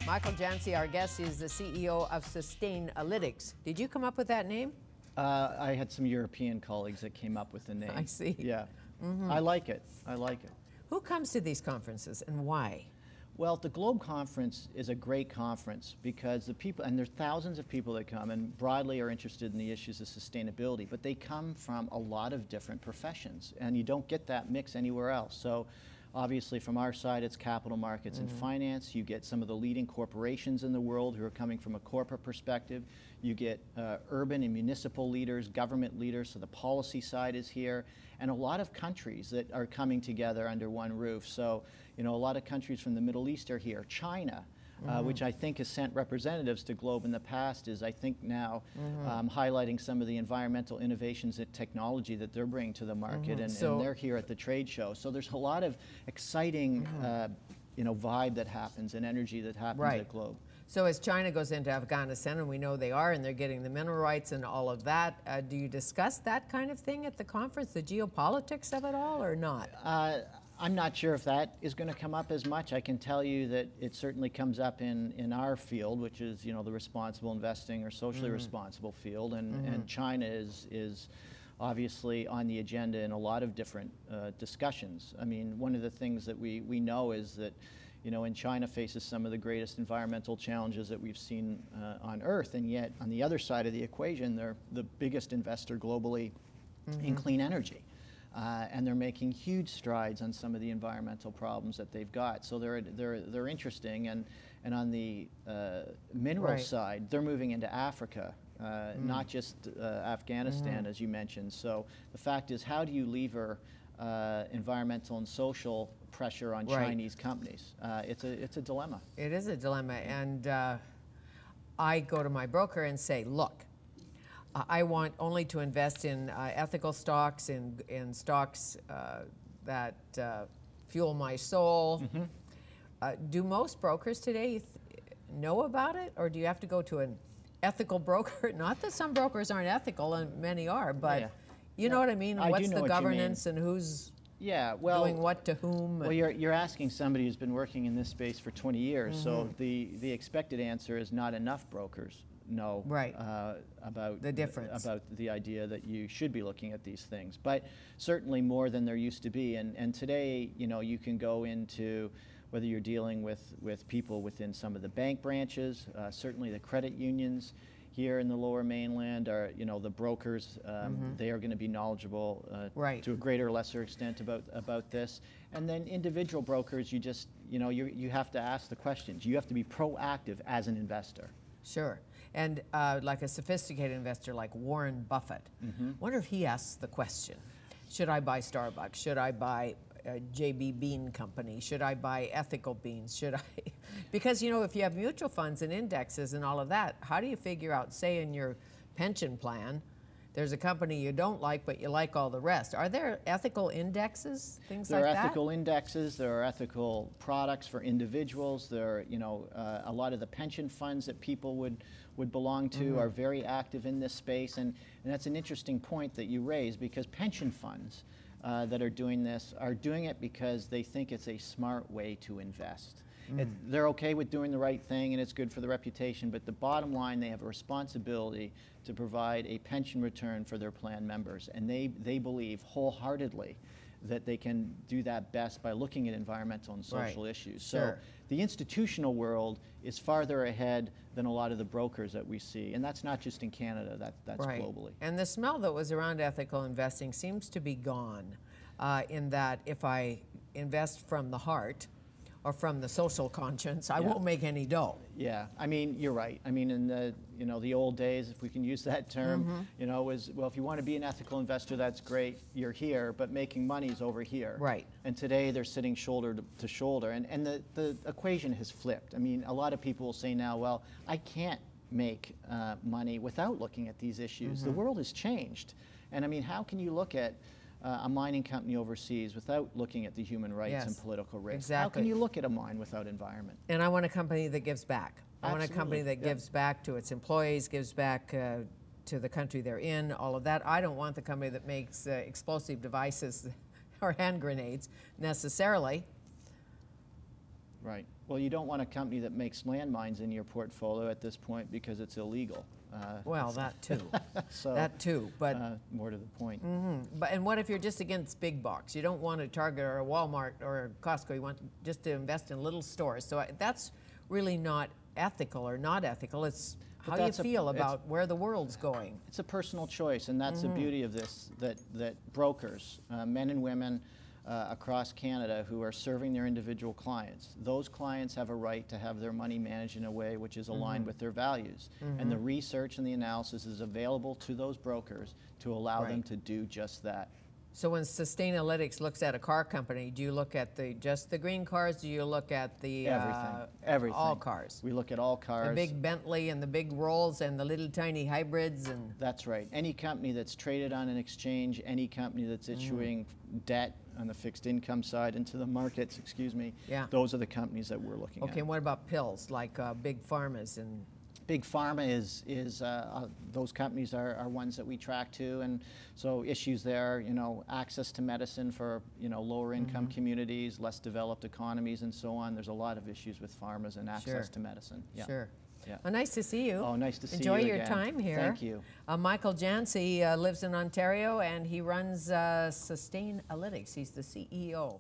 Michael Jantzi, our guest, is the CEO of Sustainalytics. Did you come up with that name? I had some European colleagues that came up with the name. I see. Yeah. I like it. I like it. Who comes to these conferences and why? Well, the Globe Conference is a great conference because the people, and there are thousands of people that come and broadly are interested in the issues of sustainability, but they come from a lot of different professions, and you don't get that mix anywhere else. So obviously from our side, it's capital markets and finance. You get some of the leading corporations in the world who are coming from a corporate perspective. You get urban and municipal leaders, government leaders, so the policy side is here, and a lot of countries that are coming together under one roof. So, you know, a lot of countries from the Middle East are here. China, which I think has sent representatives to Globe in the past, is I think now highlighting some of the environmental innovations and technology that they're bringing to the market, and they're here at the trade show. So there's a lot of exciting you know, vibe that happens and energy that happens at Globe. So as China goes into Afghanistan, and we know they are, and they're getting the mineral rights and all of that, do you discuss that kind of thing at the conference, the geopolitics of it all, or not? I'm not sure if that is going to come up as much. I can tell you that it certainly comes up in our field, which is, you know, the responsible investing or socially responsible field, and China is obviously on the agenda in a lot of different discussions. I mean, one of the things that we know is that, you know, and China faces some of the greatest environmental challenges that we've seen on Earth, and yet on the other side of the equation, they're the biggest investor globally in clean energy. And they're making huge strides on some of the environmental problems that they've got. So they're interesting, and on the mineral side, they're moving into Africa, not just Afghanistan, as you mentioned. So the fact is, how do you lever environmental and social pressure on Chinese companies? It's a dilemma. It is a dilemma, and I go to my broker and say, look, I want only to invest in ethical stocks, in stocks that fuel my soul. Do most brokers today know about it, or do you have to go to an ethical broker? Not that some brokers aren't ethical, and many are, but you know what I mean? What's the governance and who's doing what to whom? Well, you're asking somebody who's been working in this space for 20 years, so the expected answer is not enough brokers know about the difference, about the idea that you should be looking at these things, but certainly more than there used to be. And today, you know, you can go into whether you're dealing with people within some of the bank branches, certainly the credit unions here in the Lower Mainland, are, you know, the brokers. They are going to be knowledgeable to a greater or lesser extent about this. And then individual brokers, you just, you know, you have to ask the questions. You have to be proactive as an investor. Sure. And like a sophisticated investor like Warren Buffett, wonder if he asks the question, should I buy Starbucks? Should I buy JB Bean Company? Should I buy ethical beans? Should I? Because, you know, if you have mutual funds and indexes and all of that, how do you figure out, say in your pension plan, there's a company you don't like, but you like all the rest. Are there ethical indexes, things like that? There are ethical indexes. There are ethical products for individuals. There are, you know, a lot of the pension funds that people would belong to are very active in this space. And that's an interesting point that you raise, because pension funds that are doing this are doing it because they think it's a smart way to invest. They're okay with doing the right thing, and it's good for the reputation, but the bottom line, they have a responsibility to provide a pension return for their plan members, and they believe wholeheartedly that they can do that best by looking at environmental and social issues. So the institutional world is farther ahead than a lot of the brokers that we see, and that's not just in Canada, that's globally. And the smell that was around ethical investing seems to be gone, in that if I invest from the heart, or from the social conscience, I won't make any dough. Yeah, I mean, you're right. I mean, in the, you know, the old days, if we can use that term, you know, was, well, if you want to be an ethical investor, that's great, you're here, but making money is over here. Right. And today they're sitting shoulder to shoulder, and the equation has flipped. I mean, a lot of people will say now, well, I can't make money without looking at these issues. The world has changed. And I mean, how can you look at a mining company overseas without looking at the human rights and political risks? Exactly. How can you look at a mine without environment? And I want a company that gives back. I want a company that gives back to its employees, gives back to the country they're in, all of that. I don't want the company that makes explosive devices or hand grenades necessarily. Right. Well, you don't want a company that makes landmines in your portfolio at this point because it's illegal. Well, that too. So, that too. But more to the point. But and what if you're just against big box? You don't want a Target or a Walmart or a Costco. You want just to invest in little stores. So that's really not ethical or not ethical. It's how you feel about where the world's going. It's a personal choice, and that's the beauty of this, that brokers, men and women across Canada who are serving their individual clients, those clients have a right to have their money managed in a way which is aligned with their values. And the research and the analysis is available to those brokers to allow them to do just that. So when Sustainalytics looks at a car company, do you look at just the green cars? Do you look at the everything, all cars? We look at all cars. The big Bentley and the big Rolls and the little tiny hybrids and. That's right. Any company that's traded on an exchange, any company that's issuing debt on the fixed income side into the markets, excuse me. Yeah. Those are the companies that we're looking at. Okay, and what about pills like big pharmas and? Big pharma is those companies are ones that we track too, and so issues there, you know, access to medicine for, you know, lower income communities, less developed economies, and so on. There's a lot of issues with pharmas and access to medicine. Yeah. Sure. Yeah. Well, nice to see you. Oh, nice to see you Enjoy your again. time here. Thank you. Michael Jantzi lives in Ontario and he runs Sustainalytics. He's the CEO.